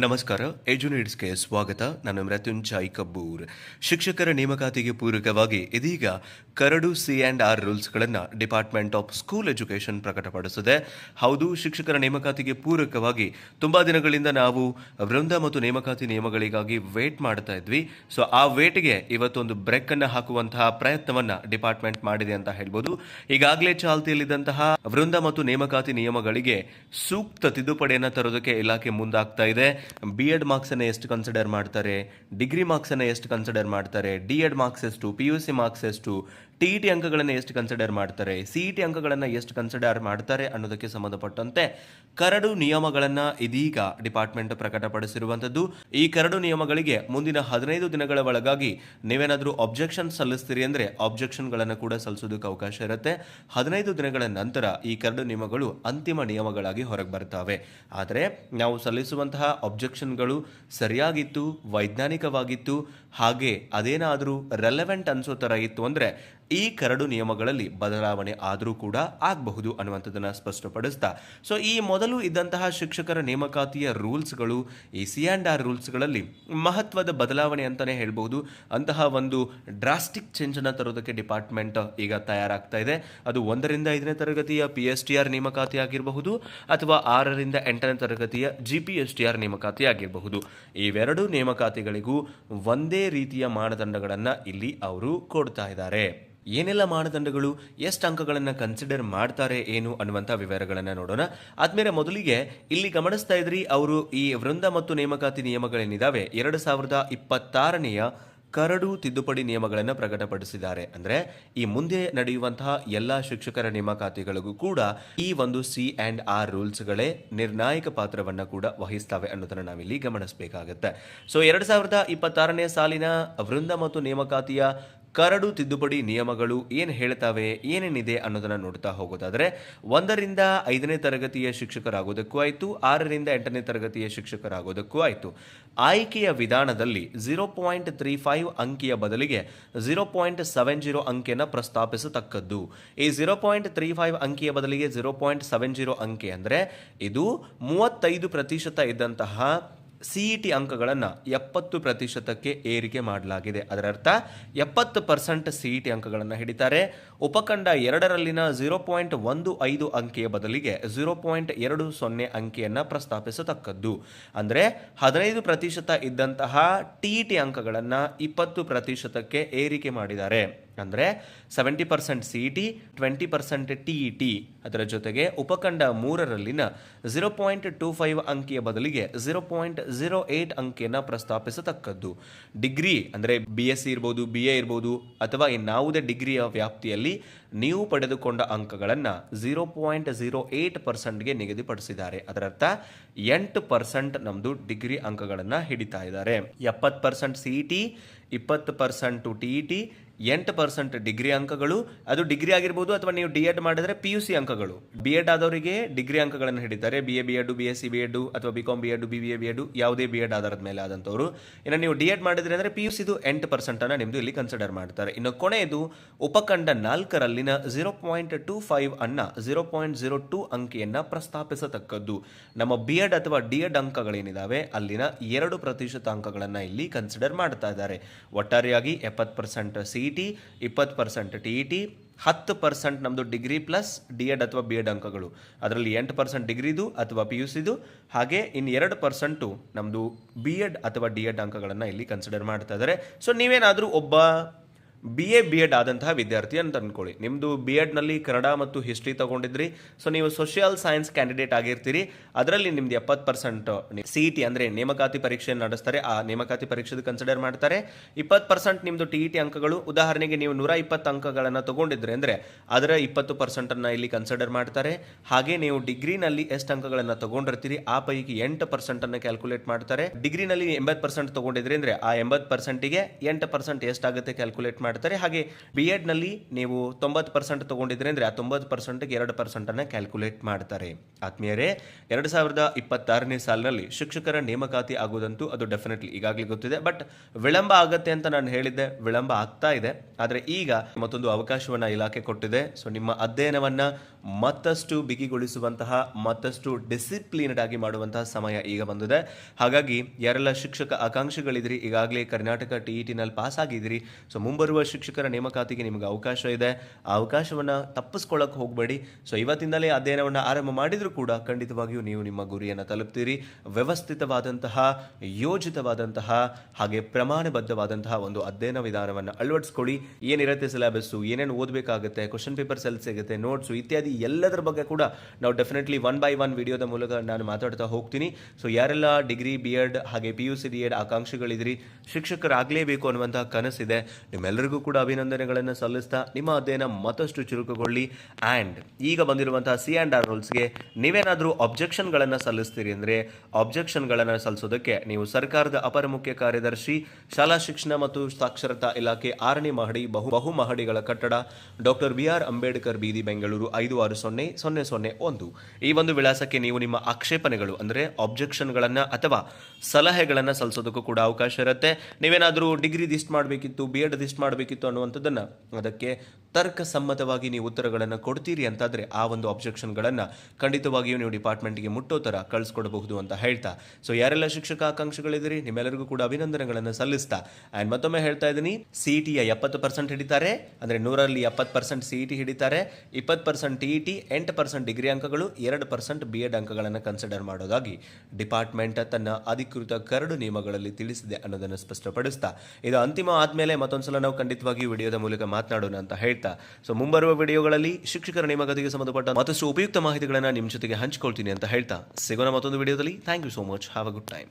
ನಮಸ್ಕಾರ. ಎಜುನೇಟ್ಸ್ಗೆ ಸ್ವಾಗತ. ನಾನು ಮೃತ್ಯುಂಜಯ್ ಕಬ್ಬೂರ್. ಶಿಕ್ಷಕರ ನೇಮಕಾತಿಗೆ ಪೂರಕವಾಗಿ ಇದೀಗ ಕರಡು C&R ರೂಲ್ಸ್ಗಳನ್ನು ಡಿಪಾರ್ಟ್ಮೆಂಟ್ ಆಫ್ ಸ್ಕೂಲ್ ಎಜುಕೇಷನ್ ಪ್ರಕಟಪಡಿಸಿದೆ. ಹೌದು, ಶಿಕ್ಷಕರ ನೇಮಕಾತಿಗೆ ಪೂರಕವಾಗಿ ತುಂಬಾ ದಿನಗಳಿಂದ ನಾವು ವೃಂದ ಮತ್ತು ನೇಮಕಾತಿ ನಿಯಮಗಳಿಗಾಗಿ ವೇಟ್ ಮಾಡ್ತಾ ಇದ್ವಿ. ಸೊ ಆ ವೇಟ್ಗೆ ಇವತ್ತೊಂದು ಬ್ರೇಕ್ ಅನ್ನು ಹಾಕುವಂತಹ ಪ್ರಯತ್ನವನ್ನ ಡಿಪಾರ್ಟ್ಮೆಂಟ್ ಮಾಡಿದೆ ಅಂತ ಹೇಳ್ಬೋದು. ಈಗಾಗಲೇ ಚಾಲ್ತಿಯಲ್ಲಿದ್ದಂತಹ ವೃಂದ ಮತ್ತು ನೇಮಕಾತಿ ನಿಯಮಗಳಿಗೆ ಸೂಕ್ತ ತಿದ್ದುಪಡಿಯನ್ನು ತರೋದಕ್ಕೆ ಇಲಾಖೆ ಮುಂದಾಗ್ತಾ ಇದೆ. B.Ed ಮಾರ್ಕ್ಸ್ ಅನ್ನು ಎಷ್ಟು ಕನ್ಸಿಡರ್ ಮಾಡ್ತಾರೆ, ಡಿಗ್ರಿ ಮಾರ್ಕ್ಸ್ ಅನ್ನು ಎಷ್ಟು ಕನ್ಸಿಡರ್ ಮಾಡ್ತಾರೆ, D.Ed ಮಾರ್ಕ್ಸ್ ಎಷ್ಟು, PUC ಮಾರ್ಕ್ಸ್ ಎಷ್ಟು, TET ಅಂಕಗಳನ್ನು ಎಷ್ಟು ಕನ್ಸಿಡರ್ ಮಾಡ್ತಾರೆ, CET ಅಂಕಗಳನ್ನು ಎಷ್ಟು ಕನ್ಸಿಡರ್ ಮಾಡ್ತಾರೆ ಅನ್ನೋದಕ್ಕೆ ಸಂಬಂಧಪಟ್ಟಂತೆ ಕರಡು ನಿಯಮಗಳನ್ನು ಇದೀಗ ಡಿಪಾರ್ಟ್ಮೆಂಟ್ ಪ್ರಕಟಪಡಿಸಿರುವಂತದ್ದು. ಈ ಕರಡು ನಿಯಮಗಳಿಗೆ ಮುಂದಿನ 15 ದಿನಗಳ ಒಳಗಾಗಿ ನೀವೇನಾದರೂ ಅಬ್ಜೆಕ್ಷನ್ ಸಲ್ಲಿಸ್ತೀರಿ ಅಂದ್ರೆ ಅಬ್ಜೆಕ್ಷನ್ಗಳನ್ನು ಕೂಡ ಸಲ್ಲಿಸೋದಕ್ಕೆ ಅವಕಾಶ ಇರುತ್ತೆ. 15 ದಿನಗಳ ನಂತರ ಈ ಕರಡು ನಿಯಮಗಳು ಅಂತಿಮ ನಿಯಮಗಳಾಗಿ ಹೊರಗೆ ಬರ್ತವೆ. ಆದರೆ ನಾವು ಸಲ್ಲಿಸುವಂತಹ ಅಬ್ಜೆಕ್ಷನ್ಗಳು ಸರಿಯಾಗಿತ್ತು, ವೈಜ್ಞಾನಿಕವಾಗಿತ್ತು, ಹಾಗೆ ಅದೇನಾದರೂ ರೆಲೆವೆಂಟ್ ಅನ್ಸೋ ಥರ ಇತ್ತು ಅಂದರೆ ಈ ಕರಡು ನಿಯಮಗಳಲ್ಲಿ ಬದಲಾವಣೆ ಆದರೂ ಕೂಡ ಆಗಬಹುದು ಅನ್ನುವಂಥದ್ದನ್ನು ಸ್ಪಷ್ಟಪಡಿಸ್ತಾ, ಸೊ ಈ ಮೊದಲು ಇದ್ದಂತಹ ಶಿಕ್ಷಕರ ನೇಮಕಾತಿಯ ರೂಲ್ಸ್ಗಳು ಈ C&R ರೂಲ್ಸ್ಗಳಲ್ಲಿ ಮಹತ್ವದ ಬದಲಾವಣೆ ಅಂತಲೇ ಹೇಳ್ಬಹುದು. ಅಂತಹ ಒಂದು ಡ್ರಾಸ್ಟಿಕ್ ಚೇಂಜನ್ನು ತರೋದಕ್ಕೆ ಡಿಪಾರ್ಟ್ಮೆಂಟ್ ಈಗ ತಯಾರಾಗ್ತಾ ಇದೆ. ಅದು 1ರಿಂದ 5ನೇ ತರಗತಿಯ PSTR ನೇಮಕಾತಿ ಆಗಿರಬಹುದು ಅಥವಾ 6ರಿಂದ 8ನೇ ತರಗತಿಯ GPSTR ನೇಮಕಾತಿ ಆಗಿರಬಹುದು. ಇವೆರಡು ನೇಮಕಾತಿಗಳಿಗೂ ಒಂದೇ ರೀತಿಯ ಮಾನದಂಡಗಳನ್ನು ಇಲ್ಲಿ ಅವರು ಕೊಡ್ತಾ ಇದ್ದಾರೆ. ಏನೆಲ್ಲ ಮಾನದಂಡಗಳು, ಎಷ್ಟು ಅಂಕಗಳನ್ನು ಕನ್ಸಿಡರ್ ಮಾಡ್ತಾರೆ ಏನು ಅನ್ನುವಂಥ ವಿವರಗಳನ್ನು ನೋಡೋಣ. ಆದ್ಮೇಲೆ ಮೊದಲಿಗೆ ಇಲ್ಲಿ ಗಮನಿಸ್ತಾ ಇದ್ರಿ, ಅವರು ಈ ವೃಂದ ಮತ್ತು ನೇಮಕಾತಿ ನಿಯಮಗಳೇನಿದಾವೆ 2026ನೇಯ ಕರಡು ತಿದ್ದುಪಡಿ ನಿಯಮಗಳನ್ನು ಪ್ರಕಟಪಡಿಸಿದ್ದಾರೆ. ಅಂದರೆ ಈ ಮುಂದೆ ನಡೆಯುವಂತಹ ಎಲ್ಲ ಶಿಕ್ಷಕರ ನೇಮಕಾತಿಗಳಿಗೂ ಕೂಡ ಈ ಒಂದು C&R ರೂಲ್ಸ್ಗಳೇ ನಿರ್ಣಾಯಕ ಪಾತ್ರವನ್ನು ಕೂಡ ವಹಿಸ್ತವೆ ಅನ್ನೋದನ್ನು ನಾವಿಲ್ಲಿ ಗಮನಿಸಬೇಕಾಗುತ್ತೆ. ಸೊ 2026ನೇ ಸಾಲಿನ ವೃಂದ ಮತ್ತು ನೇಮಕಾತಿಯ ಕರಡು ತಿದ್ದುಪಡಿ ನಿಯಮಗಳು ಏನು ಹೇಳ್ತವೆ, ಏನೇನಿದೆ ಅನ್ನೋದನ್ನು ನೋಡ್ತಾ ಹೋಗೋದಾದರೆ 1ರಿಂದ 5ನೇ ತರಗತಿಯ ಶಿಕ್ಷಕರಾಗೋದಕ್ಕೂ ಆಯಿತು, 6ರಿಂದ 8ನೇ ತರಗತಿಯ ಶಿಕ್ಷಕರಾಗೋದಕ್ಕೂ ಆಯಿತು. ಆಯ್ಕೆಯ ವಿಧಾನದಲ್ಲಿ 0.35 ಅಂಕಿಯ ಬದಲಿಗೆ 0.70 ಅಂಕಿಯನ್ನು ಪ್ರಸ್ತಾಪಿಸತಕ್ಕದ್ದು. ಈ 0.35 ಅಂಕಿಯ ಬದಲಿಗೆ 0.70 ಅಂಕೆ ಅಂದರೆ ಇದು 35% ಇದ್ದಂತಹ CET ಅಂಕಗಳನ್ನು 70%ಕ್ಕೆ ಏರಿಕೆ ಮಾಡಲಾಗಿದೆ. ಅದರ ಅರ್ಥ 70% CET ಅಂಕಗಳನ್ನು ಹಿಡಿತಾರೆ. ಉಪಖಂಡ 2ರಲ್ಲಿನ 0.15 ಅಂಕೆಯ ಬದಲಿಗೆ 0.20 ಅಂಕೆಯನ್ನು ಪ್ರಸ್ತಾಪಿಸತಕ್ಕದ್ದು. ಅಂದರೆ 15% ಇದ್ದಂತಹ TET ಅಂಕಗಳನ್ನು 20%ಕ್ಕೆ ಏರಿಕೆ ಮಾಡಿದ್ದಾರೆ. ಅಂದರೆ 70% CET, 20% TET. ಅದರ ಜೊತೆಗೆ ಉಪಖಂಡ 3ರಲ್ಲಿನ 0.25 ಅಂಕೆಯ ಬದಲಿಗೆ 0.08 ಅಂಕೆಯನ್ನು ಪ್ರಸ್ತಾಪಿಸತಕ್ಕದ್ದು. ಡಿಗ್ರಿ ಅಂದರೆ BSc ಇರ್ಬೋದು, BA ಇರ್ಬೋದು ಅಥವಾ ಇನ್ನಾವುದೇ ಡಿಗ್ರಿಯ ವ್ಯಾಪ್ತಿಯಲ್ಲಿ ನೀವು ಪಡೆದುಕೊಂಡ ಅಂಕಗಳನ್ನು 0.08%ಗೆ ನಿಗದಿಪಡಿಸಿದ್ದಾರೆ. ಅದರರ್ಥ 8% ನಮ್ಮದು ಡಿಗ್ರಿ ಅಂಕಗಳನ್ನು ಹಿಡಿತಾ ಇದ್ದಾರೆ. 70% CET, 20% TET, 8% ಡಿಗ್ರಿ ಅಂಕಗಳು. ಅದು ಡಿಗ್ರಿ ಆಗಿರ್ಬೋದು ಅಥವಾ ನೀವು D.Ed ಮಾಡಿದ್ರೆ PUC ಅಂಕಗಳು. B.Ed ಆದವರಿಗೆ ಡಿಗ್ರಿ ಅಂಕಗಳನ್ನು ಹಿಡಿತಾರೆ. BA B.Ed, BSc B.Ed ಅಥವಾ BCom B.Ed, BBA B.Ed ಯಾವುದೇ B.Ed ಆಧಾರದ ಮೇಲೆ ಆದಂಥವ್ರು. ಇನ್ನು ನೀವು D.Ed ಮಾಡಿದ್ರೆ ಅಂದರೆ PUCದು 8% ನಿಮ್ಮದು ಇಲ್ಲಿ ಕನ್ಸಿಡರ್ ಮಾಡ್ತಾರೆ. ಇನ್ನು ಕೊನೆಯದು ಉಪಖಂಡ 4ರಲ್ಲಿನ 0.25 ಅನ್ನ 0.02 ಅಂಕೆಯನ್ನು ಪ್ರಸ್ತಾಪಿಸತಕ್ಕದ್ದು. ನಮ್ಮ B.Ed ಅಥವಾ D.Ed ಅಂಕಗಳೇನಿದಾವೆ ಅಲ್ಲಿನ 2% ಅಂಕಗಳನ್ನು ಇಲ್ಲಿ ಕನ್ಸಿಡರ್ ಮಾಡ್ತಾ ಇದ್ದಾರೆ. ಒಟ್ಟಾರೆಯಾಗಿ 70% CET, 20% TET, 10% ನಮ್ಮದು ಡಿಗ್ರಿ ಪ್ಲಸ್ D.Ed ಅಥವಾ B.Ed ಅಂಕಗಳು. ಅದರಲ್ಲಿ 8% ಡಿಗ್ರಿದು ಅಥವಾ PUCದು, ಹಾಗೆ ಇನ್ನು 2% ನಮ್ಮದು B.Ed ಅಥವಾ D.Ed ಅಂಕಗಳನ್ನು ಇಲ್ಲಿ ಕನ್ಸಿಡರ್ ಮಾಡ್ತಾ ಇದ್ದಾರೆ. ಸೊ ನೀವೇನಾದರೂ ಒಬ್ಬ BA B.Ed ಆದಂತಹ ವಿದ್ಯಾರ್ಥಿ ಅಂತ ಅಂದ್ಕೊಳ್ಳಿ. ನಿಮ್ಮದು B.Edನಲ್ಲಿ ಕನ್ನಡ ಮತ್ತು ಹಿಸ್ಟ್ರಿ ತಗೊಂಡಿದ್ರಿ. ಸೊ ನೀವು ಸೋಷಿಯಲ್ ಸೈನ್ಸ್ ಕ್ಯಾಂಡಿಡೇಟ್ ಆಗಿರ್ತೀರಿ. ಅದರಲ್ಲಿ ನಿಮ್ದು 70% CET ಅಂದರೆ ನೇಮಕಾತಿ ಪರೀಕ್ಷೆ ನಡೆಸ್ತಾರೆ, ಆ ನೇಮಕಾತಿ ಪರೀಕ್ಷೆದು ಕನ್ಸಿಡರ್ ಮಾಡ್ತಾರೆ. 20% ನಿಮ್ಮದು TET ಅಂಕಗಳು. ಉದಾಹರಣೆಗೆ ನೀವು 120 ಅಂಕಗಳನ್ನು ತಗೊಂಡಿದ್ರೆ ಅಂದರೆ ಅದರ 20% ಇಲ್ಲಿ ಕನ್ಸಿಡರ್ ಮಾಡ್ತಾರೆ. ಹಾಗೆ ನೀವು ಡಿಗ್ರಿನಲ್ಲಿ ಎಷ್ಟು ಅಂಕಗಳನ್ನು ತಗೊಂಡಿರ್ತೀರಿ ಆ ಪೈಕಿ 8% ಕ್ಯಾಲ್ಕುಲೇಟ್ ಮಾಡ್ತಾರೆ. ಡಿಗ್ರಿನಲ್ಲಿ 80% ತಗೊಂಡಿದ್ರಿ ಅಂದರೆ ಆ 80%ಗೆ 8% ಎಷ್ಟಾಗುತ್ತೆ ಕ್ಯಾಲ್ಕುಲೇಟ್ ಮಾಡ್ತಾರೆ. ಹಾಗೆ B.Ed ನಲ್ಲಿ ನೀವು 90% ತಗೊಂಡಿದ್ರೆ ಅಂದ್ರೆ ಆ 90%ಗೆ 2% ಕ್ಯಾಲ್ಕುಲೇಟ್ ಮಾಡ್ತಾರೆ. ಆತ್ಮೀಯರೇ, 2026ನೇ ಸಾಲಿನಲ್ಲಿ ಶಿಕ್ಷಕರ ನೇಮಕಾತಿ ಆಗೋದಂತೂ ಅದು ಡೆಫಿನೆಟ್ಲಿ ಈಗಾಗಲೇ ಗೊತ್ತಿದೆ. ಬಟ್ ವಿಳಂಬ ಆಗತ್ತೆ ಅಂತ ನಾನು ಹೇಳಿದ್ದೆ, ವಿಳಂಬ ಆಗ್ತಾ ಇದೆ. ಆದರೆ ಈಗ ಮತ್ತೊಂದು ಅವಕಾಶವನ್ನ ಇಲಾಖೆ ಕೊಟ್ಟಿದೆ. ಸೊ ನಿಮ್ಮ ಅಧ್ಯಯನವನ್ನ ಮತ್ತಷ್ಟು ಬಿಗಿಗೊಳಿಸುವಂತಹ ಮತ್ತಷ್ಟು ಡಿಸಿಪ್ಲಿನ್ಡ್ ಆಗಿ ಮಾಡುವಂತಹ ಸಮಯ ಈಗ ಬಂದಿದೆ. ಹಾಗಾಗಿ ಯಾರೆಲ್ಲ ಶಿಕ್ಷಕ ಆಕಾಂಕ್ಷಿಗಳಿದ್ರಿ, ಈಗಾಗಲೇ ಕರ್ನಾಟಕ ಟಿಇಟಿನಲ್ಲಿ ಪಾಸ್ ಆಗಿದ್ರಿ, ಸೊ ಮುಂಬರುವ ಶಿಕ್ಷಕರ ನೇಮಕಾತಿಗೆ ನಿಮಗೆ ಅವಕಾಶ ಇದೆ. ಆ ಅವಕಾಶವನ್ನು ತಪ್ಪಿಸ್ಕೊಳ್ಳೋಕೆ ಹೋಗಬೇಡಿ. ಸೊ ಇವತ್ತಿಂದಲೇ ಅಧ್ಯಯನವನ್ನು ಆರಂಭ ಮಾಡಿದರೂ ಕೂಡ ಖಂಡಿತವಾಗಿಯೂ ನೀವು ನಿಮ್ಮ ಗುರಿಯನ್ನು ತಲುಪ್ತೀರಿ. ವ್ಯವಸ್ಥಿತವಾದಂತಹ, ಯೋಜಿತವಾದಂತಹ ಹಾಗೆ ಪ್ರಮಾಣಬದ್ಧವಾದಂತಹ ಒಂದು ಅಧ್ಯಯನ ವಿಧಾನವನ್ನು ಅಳವಡಿಸ್ಕೊಳ್ಳಿ. ಏನಿರುತ್ತೆ ಸಿಲೆಬಸ್ಸು, ಏನೇನು ಓದಬೇಕಾಗುತ್ತೆ, ಕ್ವಶನ್ ಪೇಪರ್ಸ್ ಎಲ್ಲಿ ಸಿಗುತ್ತೆ, ನೋಟ್ಸು ಇತ್ಯಾದಿ ಎಲ್ಲದರ ಬಗ್ಗೆ ಕೂಡ ನಾವು ಡೆಫಿನೆಟ್ಲಿ 1 by 1 ವಿಡಿಯೋದ ಮೂಲಕ ನಾನು ಮಾತಾಡ್ತಾ ಹೋಗ್ತೀನಿ. ಸೊ ಯಾರೆಲ್ಲ ಡಿಗ್ರಿ, BEd ಹಾಗೆ PUC DEd ಆಕಾಂಕ್ಷಿಗಳಿದ್ರಿ, ಶಿಕ್ಷಕರಾಗಲೇಬೇಕು ಅನ್ನುವಂತಹ ಕನಸಿದೆ, ನಿಮ್ಮೆಲ್ಲರಿಗೂ ಕೂಡ ಅಭಿನಂದನೆಗಳನ್ನು ಸಲ್ಲಿಸ್ತಾ ನಿಮ್ಮ ಅಧ್ಯಯನ ಮತ್ತಷ್ಟು ಚುರುಕುಗೊಳ್ಳಿ. ಆ್ಯಂಡ್ ಈಗ ಬಂದಿರುವಂತಹ C&R ರೂಲ್ಸ್ಗೆ ನೀವೇನಾದರೂ ಅಬ್ಜೆಕ್ಷನ್ಗಳನ್ನು ಸಲ್ಲಿಸ್ತೀರಿ ಅಂದರೆ ಅಬ್ಜೆಕ್ಷನ್ಗಳನ್ನು ಸಲ್ಲಿಸೋದಕ್ಕೆ ನೀವು ಸರ್ಕಾರದ ಅಪರ ಮುಖ್ಯ ಕಾರ್ಯದರ್ಶಿ, ಶಾಲಾ ಶಿಕ್ಷಣ ಮತ್ತು ಸಾಕ್ಷರತಾ ಇಲಾಖೆ, 6ನೇ ಮಹಡಿ, ಬಹುಮಹಡಿಗಳ ಕಟ್ಟಡ, ಡಾಕ್ಟರ್ BR ಅಂಬೇಡ್ಕರ್ ಬೀದಿ, ಬೆಂಗಳೂರು 560001 ಈ ಒಂದು ವಿಳಾಸಕ್ಕೆ ನೀವು ನಿಮ್ಮ ಆಕ್ಷೇಪಣೆಗಳು ಅಂದರೆ ಅಬ್ಜೆಕ್ಷನ್ಗಳನ್ನು ಅಥವಾ ಸಲಹೆಗಳನ್ನು ಸಲ್ಲಿಸೋದಕ್ಕೂ ಕೂಡ ಅವಕಾಶ ಇರುತ್ತೆ. ನೀವೇನಾದರೂ ಡಿಗ್ರಿ ದಿಸ್ಟ್ ಮಾಡಬೇಕಿತ್ತು, BEd ದಿಸ್ಟ್ ಮಾಡಬೇಕಿತ್ತು ಅನ್ನುವಂಥದ್ದನ್ನು ಅದಕ್ಕೆ ತರ್ಕಸಮ್ಮತವಾಗಿ ನೀವು ಉತ್ತರಗಳನ್ನು ಕೊಡ್ತೀರಿ ಅಂತಾದರೆ ಆ ಒಂದು ಅಬ್ಜೆಕ್ಷನ್ಗಳನ್ನು ಖಂಡಿತವಾಗಿಯೂ ನೀವು ಡಿಪಾರ್ಟ್ಮೆಂಟ್ಗೆ ಮುಟ್ಟೋ ಥರ ಕಳಿಸ್ಕೊಡಬಹುದು ಅಂತ ಹೇಳ್ತಾ, ಸೊ ಯಾರೆಲ್ಲ ಶಿಕ್ಷಕ ಆಕಾಂಕ್ಷಿಗಳಿದ್ದೀರಿ ನಿಮ್ಮೆಲ್ಲರಿಗೂ ಕೂಡ ಅಭಿನಂದನೆಗಳನ್ನು ಸಲ್ಲಿಸ್ತಾ, ಆ್ಯಂಡ್ ಮತ್ತೊಮ್ಮೆ ಹೇಳ್ತಾ ಇದ್ದೀನಿ, CETಯ 70% ಹಿಡಿತಾರೆ ಅಂದರೆ 100ರಲ್ಲಿ 70% CET ಹಿಡಿತಾರೆ, 20% TET, 8% ಡಿಗ್ರಿ ಅಂಕಗಳು, 2% BEd ಅಂಕಗಳನ್ನು ಕನ್ಸಿಡರ್ ಮಾಡೋದಾಗಿ ಡಿಪಾರ್ಟ್ಮೆಂಟ್ ತನ್ನ ಅಧಿಕೃತ ಕರಡು ನಿಯಮಗಳಲ್ಲಿ ತಿಳಿಸಿದೆ ಅನ್ನೋದನ್ನು ಸ್ಪಷ್ಟಪಡಿಸ್ತಾ, ಇದು ಅಂತಿಮ ಆದಮೇಲೆ ಮತ್ತೊಂದ್ಸಲ ನಾವು ಖಂಡಿತವಾಗಿಯೂ ವಿಡಿಯೋದ ಮೂಲಕ ಮಾತನಾಡೋಣ ಅಂತ ಹೇಳ್ತಾ, ಸೊ ಮುಂಬರುವ ವಿಡಿಯೋಗಳಲ್ಲಿ ಶಿಕ್ಷಕರ ನೇಮಕಾತಿಗೆ ಸಂಬಂಧಪಟ್ಟ ಮತ್ತಷ್ಟು ಉಪಯುಕ್ತ ಮಾಹಿತಿಗಳನ್ನು ನಿಮ್ಮ ಜೊತೆಗೆ ಹಂಚಿಕೊಳ್ತೀನಿ ಅಂತ ಹೇಳ್ತಾ ಸಿಗೋಣ ಮತ್ತೊಂದು ವಿಡಿಯೋದಲ್ಲಿ. Thank you so much. Have a good time.